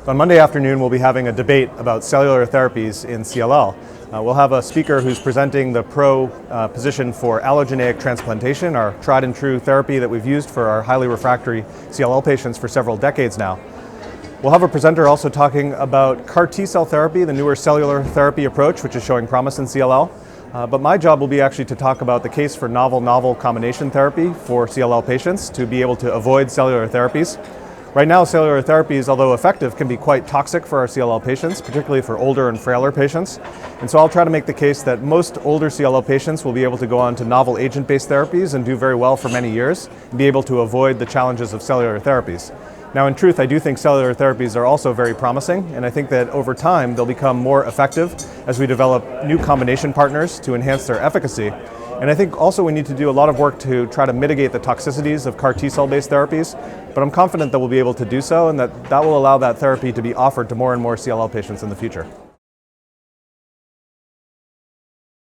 On Monday afternoon, we'll be having a debate about cellular therapies in CLL. We'll have a speaker who's presenting the position for allogeneic transplantation, our tried and true therapy that we've used for our highly refractory CLL patients for several decades now. We'll have a presenter also talking about CAR T-cell therapy, the newer cellular therapy approach, which is showing promise in CLL. But my job will be actually to talk about the case for novel combination therapy for CLL patients to be able to avoid cellular therapies. Right now, cellular therapies, although effective, can be quite toxic for our CLL patients, particularly for older and frailer patients. And so I'll try to make the case that most older CLL patients will be able to go on to novel agent-based therapies and do very well for many years, and be able to avoid the challenges of cellular therapies. Now, in truth, I do think cellular therapies are also very promising, and I think that over time they'll become more effective as we develop new combination partners to enhance their efficacy. And I think also we need to do a lot of work to try to mitigate the toxicities of CAR T-cell based therapies, but I'm confident that we'll be able to do so, and that will allow that therapy to be offered to more and more CLL patients in the future.